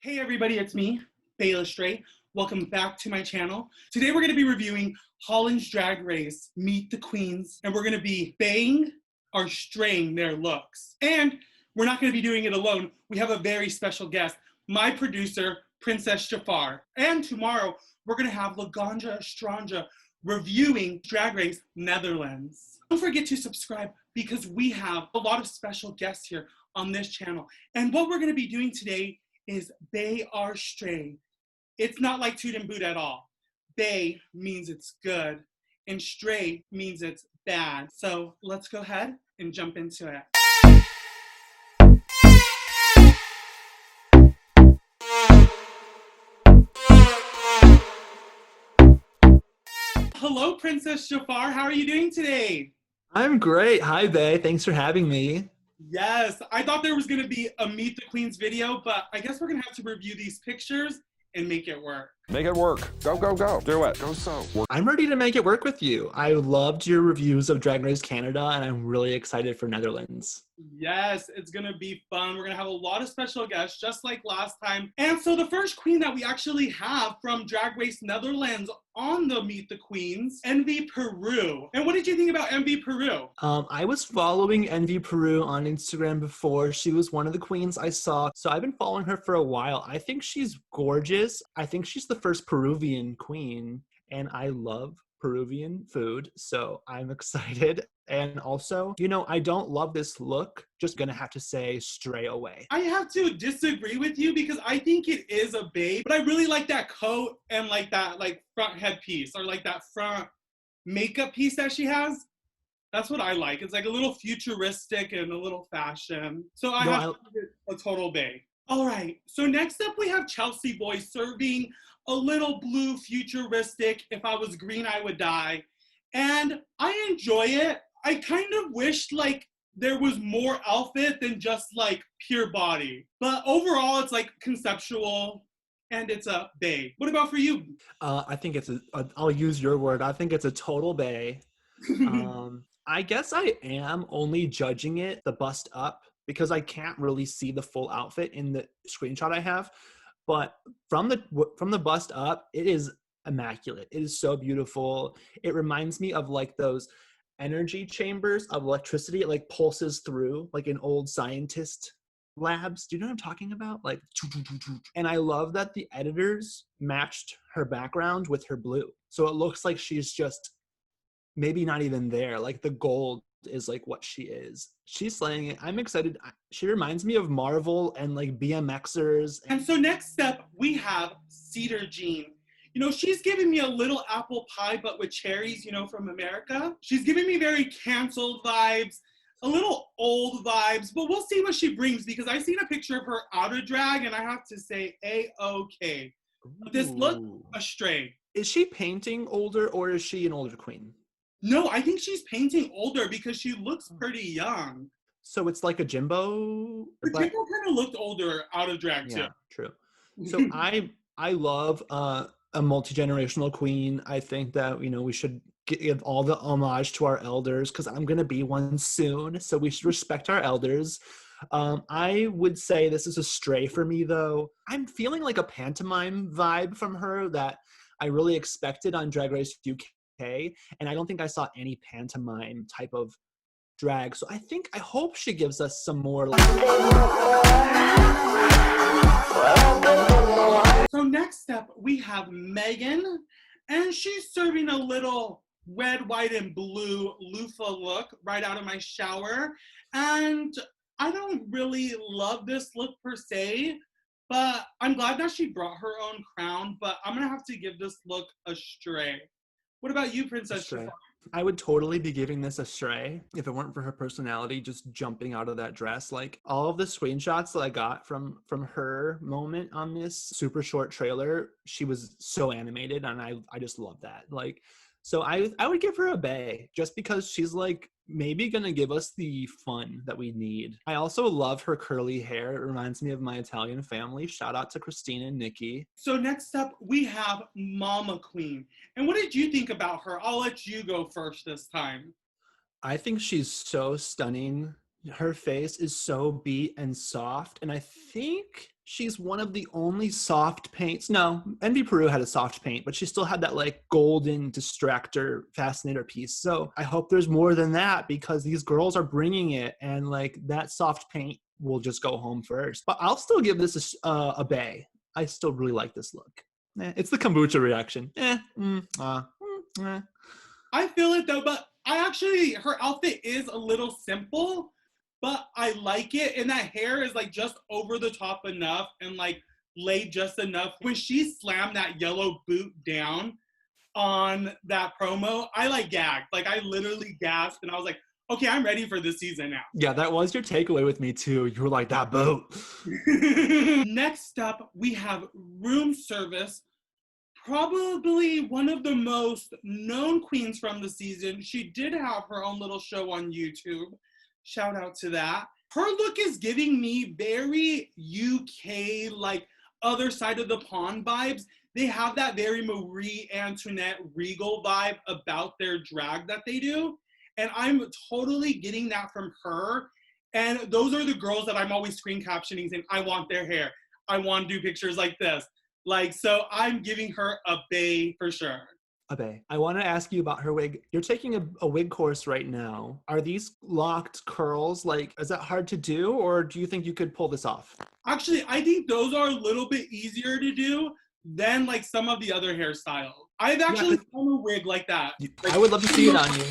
Hey everybody, it's me, BAE Stray. Welcome back to my channel. Today we're going to be reviewing Holland's Drag Race, Meet the Queens, and we're going to be baying or straying their looks. And we're not going to be doing it alone. We have a very special guest, my producer, Princess Jafar. And tomorrow we're going to have Laganja Estranja reviewing Drag Race Netherlands. Don't forget to subscribe because we have a lot of special guests here on this channel. And what we're going to be doing today is Bay are stray. It's not like toot and boot at all. Bay means it's good, and stray means it's bad. So let's go ahead and jump into it. Hello, Princess Jafar. How are you doing today? I'm great. Hi, Bae. Thanks for having me. Yes, I thought there was going to be a Meet the Queens video, but I guess we're going to have to review these pictures and make it work. Make it work. Go, go, go. Do it. Go so. Work. I'm ready to make it work with you. I loved your reviews of Drag Race Canada, and I'm really excited for Netherlands. Yes, it's going to be fun. We're going to have a lot of special guests, just like last time. And so the first queen that we actually have from Drag Race Netherlands on the Meet the Queens, Envy Peru. And what did you think about Envy Peru? I was following Envy Peru on Instagram before. She was one of the queens I saw, so I've been following her for a while. I think she's gorgeous. I think she's the first Peruvian queen, and I love Peruvian food, so I'm excited. And also, I don't love this look. Just gonna have to say stray away. I have to disagree with you because I think it is a babe, but I really like that coat and like that front headpiece or like that front makeup piece that she has. That's what I like. It's like a little futuristic and a little fashion. So I have to give it a total babe. All right, so next up we have Chelsea Boy serving a little blue futuristic, if I was green I would die. And I enjoy it. I kind of wish there was more outfit than just pure body. But overall it's conceptual and it's a bae. What about for you? I think it's I'll use your word. I think it's a total bae. I guess I am only judging it the bust up because I can't really see the full outfit in the screenshot I have. But from the bust up, it is immaculate. It is so beautiful. It reminds me of those energy chambers of electricity. It pulses through like an old scientist labs. Do you know what I'm talking about? And I love that the editors matched her background with her blue. So it looks like she's just maybe not even there. The gold is what she is. She's slaying it. I'm excited. She reminds me of Marvel and BMXers. And so next up we have Cedar Jean. She's giving me a little apple pie but with cherries, from America. She's giving me very canceled vibes, a little old vibes, but we'll see what she brings because I've seen a picture of her out of drag and I have to say A-okay. This look, a stray. Is she painting older or is she an older queen? No, I think she's painting older because she looks pretty young. So it's like a Jimbo? But Jimbo kind of looked older out of drag too. Yeah, true. So I love a multi-generational queen. I think that, we should give all the homage to our elders because I'm going to be one soon. So we should respect our elders. I would say this is a stray for me, though. I'm feeling like a pantomime vibe from her that I really expected on Drag Race UK. And I don't think I saw any pantomime type of drag. So I hope she gives us some more. So next up, we have Megan, and she's serving a little red, white, and blue loofah look right out of my shower. And I don't really love this look per se, but I'm glad that she brought her own crown, but I'm gonna have to give this look a stray. What about you, Princess Jafar? I would totally be giving this a stray if it weren't for her personality just jumping out of that dress. All of the screenshots that I got from her moment on this super short trailer, she was so animated and I just love that. So I would give her a bae just because she's maybe gonna give us the fun that we need. I also love her curly hair. It reminds me of my Italian family. Shout out to Christina and Nikki. So next up we have Mama Queen. And what did you think about her? I'll let you go first this time. I think she's so stunning. Her face is so beat and soft, and I think she's one of the only soft paints. No, Envy Peru had a soft paint, but she still had that like golden distractor fascinator piece. So I hope there's more than that because these girls are bringing it, and like that soft paint will just go home first. But I'll still give this a bay. I still really like this look. It's the kombucha reaction. I feel it though, but her outfit is a little simple, but I like it. And that hair is like just over the top enough and like laid just enough. When she slammed that yellow boot down on that promo, I like gagged. Like I literally gasped and I was like, okay, I'm ready for this season now. Yeah, that was your takeaway with me too. You were like, that boot. Next up, we have room service. Probably one of the most known queens from the season. She did have her own little show on YouTube. Shout out to that. Her look is giving me very UK, like other side of the pond vibes. They have that very Marie Antoinette regal vibe about their drag that they do. And I'm totally getting that from her. And those are the girls that I'm always screen captioning saying, I want their hair. I want to do pictures like this. Like, so I'm giving her a bay for sure. A bay. I want to ask you about her wig. You're taking a wig course right now. Are these locked curls? Like, is that hard to do? Or do you think you could pull this off? Actually, I think those are a little bit easier to do than like some of the other hairstyles. I've actually done a wig like that. I would love to see it on you.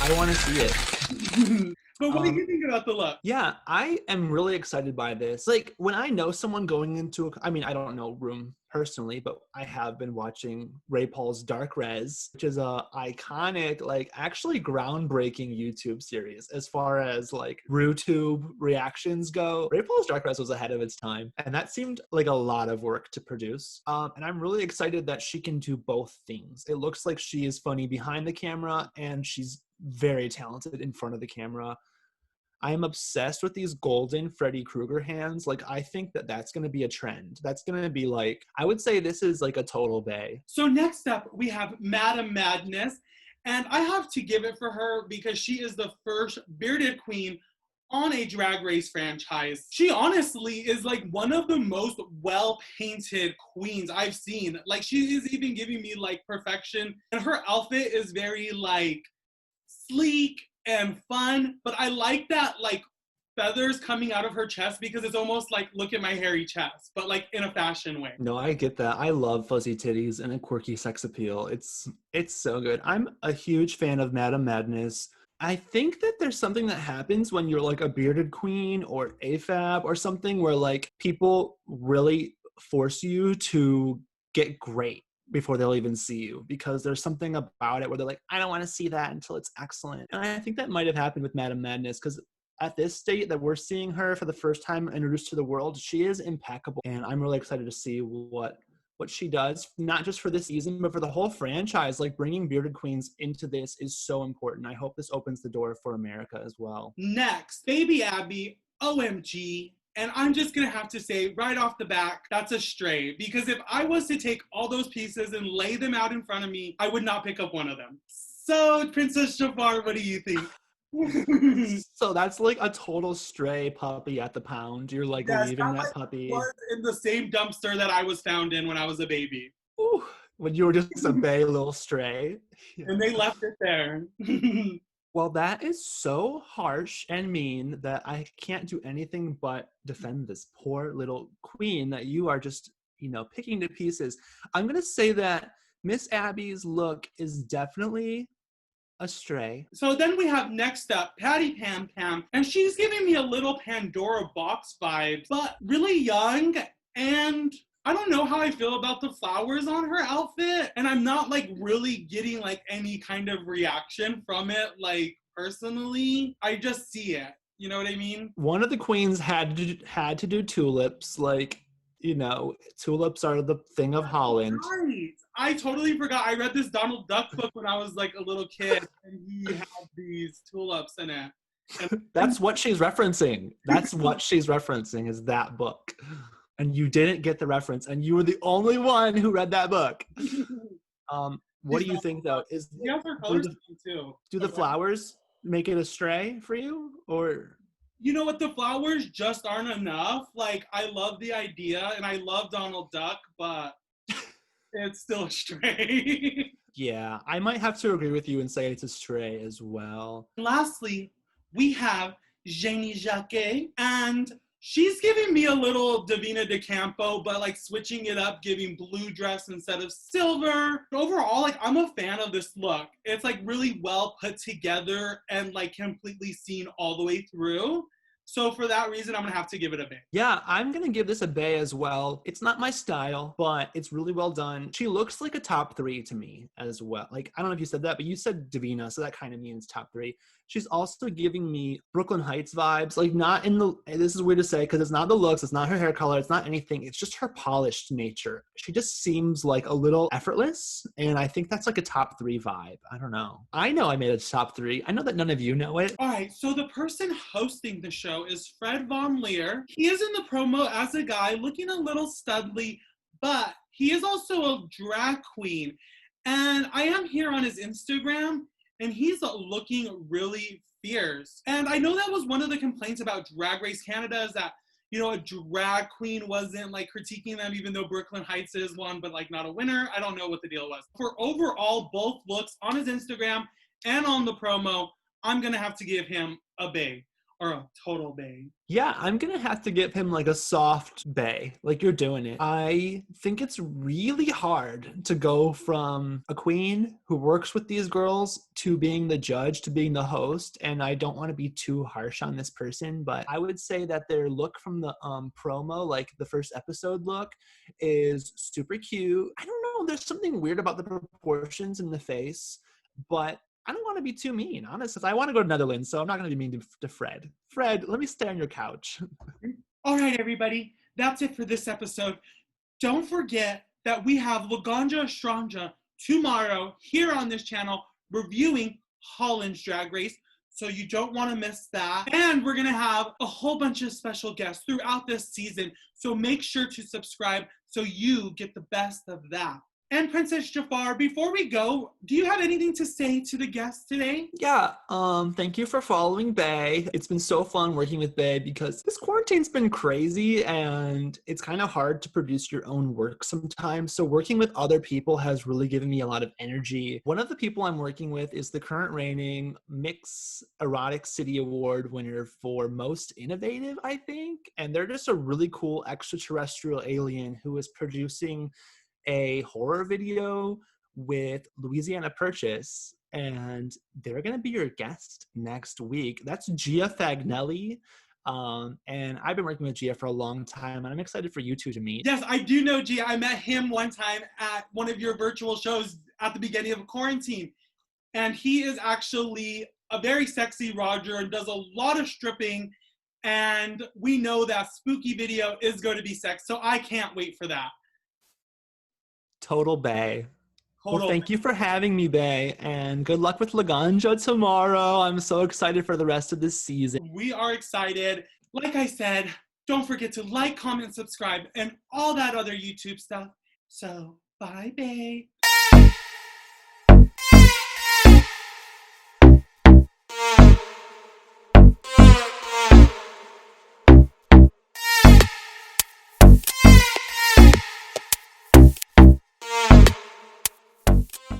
I want to see it. But what do you think about the look? Yeah, I am really excited by this. Like, when I know someone going into I don't know Room personally, but I have been watching Ray Paul's Dark Res, which is a iconic, like actually groundbreaking YouTube series as far as like RuTube reactions go. Ray Paul's Dark Res was ahead of its time, and that seemed like a lot of work to produce. And I'm really excited that she can do both things. It looks like she is funny behind the camera, and she's very talented in front of the camera. I'm obsessed with these golden Freddy Krueger hands. Like, I think that that's going to be a trend. That's going to be like, I would say this is like a total bay. So next up, we have Madam Madness. And I have to give it for her because she is the first bearded queen on a Drag Race franchise. She honestly is like one of the most well-painted queens I've seen. Like, she is even giving me like perfection. And her outfit is very like sleek and fun, but I like that like feathers coming out of her chest because it's almost like, look at my hairy chest, but like in a fashion way. No, I get that. I love fuzzy titties and a quirky sex appeal. It's so good. I'm a huge fan of Madam Madness. I think that there's something that happens when you're like a bearded queen or AFAB or something where like people really force you to get great before they'll even see you, because there's something about it where they're like, I don't want to see that until it's excellent. And I think that might have happened with Madam Madness, because at this state that we're seeing her for the first time introduced to the world, she is impeccable. And I'm really excited to see what she does, not just for this season, but for the whole franchise. Like, bringing bearded queens into this is so important. I hope this opens the door for America as well. Next, Baby Abby, OMG. And I'm just going to have to say right off the bat, that's a stray. Because if I was to take all those pieces and lay them out in front of me, I would not pick up one of them. So, Princess Jafar, what do you think? So that's like a total stray puppy at the pound. You're like leaving that puppy. Was in the same dumpster that I was found in when I was a baby. Ooh, when you were just a bay little stray. Yeah. And they left it there. Well, that is so harsh and mean that I can't do anything but defend this poor little queen that you are just, picking to pieces. I'm going to say that Miss Abby's look is definitely a stray. So then we have next up Patty Pam Pam, and she's giving me a little Pandora box vibe, but really young, and I don't know how I feel about the flowers on her outfit, and I'm not like really getting like any kind of reaction from it, like personally. I just see it. You know what I mean? One of the queens had to do tulips, like, tulips are the thing of Holland. Right. I totally forgot. I read this Donald Duck book when I was like a little kid, and he had these tulips in it. And that's what she's referencing. That's what she's referencing, is that book. And you didn't get the reference, and you were the only one who read that book. What do you think, though? Yeah, her colors too. Do the flowers make it a stray for you, or? you know what, the flowers just aren't enough. Like, I love the idea and I love Donald Duck, but it's still a stray. Yeah, I might have to agree with you and say it's a stray as well. Lastly, we have Jacques, and she's giving me a little Davina De Campo, but like switching it up, giving blue dress instead of silver. Overall, like, I'm a fan of this look. It's like really well put together and like completely seen all the way through. So for that reason, I'm gonna have to give it a B. Yeah, I'm going to give this a bay as well. It's not my style, but it's really well done. She looks like a top 3 to me as well. Like, I don't know if you said that, but you said Davina, so that kind of means top 3. She's also giving me Brooklyn Heights vibes. Like, not in the, this is weird to say because it's not the looks, it's not her hair color, it's not anything. It's just her polished nature. She just seems like a little effortless, and I think that's like a top 3 vibe. I don't know. I know I made a top 3. I know that none of you know it. All right, so the person hosting the show is Fred Von Lear. He is in the promo as a guy looking a little studly, but he is also a drag queen. And I am here on his Instagram, and he's looking really fierce. And I know that was one of the complaints about Drag Race Canada is that, you know, a drag queen wasn't like critiquing them, even though Brooklyn Heights is one, but like not a winner. I don't know what the deal was. For overall, both looks on his Instagram and on the promo, I'm gonna have to give him a bay, or a total bay. Yeah, I'm going to have to give him like a soft bay, like you're doing it. I think it's really hard to go from a queen who works with these girls to being the judge to being the host. And I don't want to be too harsh on this person, but I would say that their look from the promo, like the first episode look, is super cute. I don't know, there's something weird about the proportions in the face, but I don't want to be too mean, honestly. I want to go to Netherlands, so I'm not going to be mean to Fred. Fred, let me stay on your couch. All right, everybody, that's it for this episode. Don't forget that we have Laganja Estranja tomorrow here on this channel reviewing Holland's Drag Race, so you don't want to miss that. And we're going to have a whole bunch of special guests throughout this season, so make sure to subscribe so you get the best of that. And Princess Jafar, before we go, do you have anything to say to the guests today? Yeah, thank you for following Bae. It's been so fun working with Bae because this quarantine's been crazy and it's kind of hard to produce your own work sometimes. So working with other people has really given me a lot of energy. One of the people I'm working with is the current reigning Mix Erotic City Award winner for Most Innovative, I think. And they're just a really cool extraterrestrial alien who is producing a horror video with Louisiana Purchase, and they're going to be your guest next week. That's Gia Fagnelli, and I've been working with Gia for a long time, and I'm excited for you two to meet. Yes, I do know Gia. I met him one time at one of your virtual shows at the beginning of quarantine, and he is actually a very sexy Roger and does a lot of stripping, and we know that spooky video is going to be sex, so I can't wait for that. Total Bae. Well, thank you for having me, Bae, and good luck with Laganja tomorrow. I'm so excited for the rest of this season. We are excited. Like I said, don't forget to like, comment, subscribe, and all that other YouTube stuff. So, bye, Bae.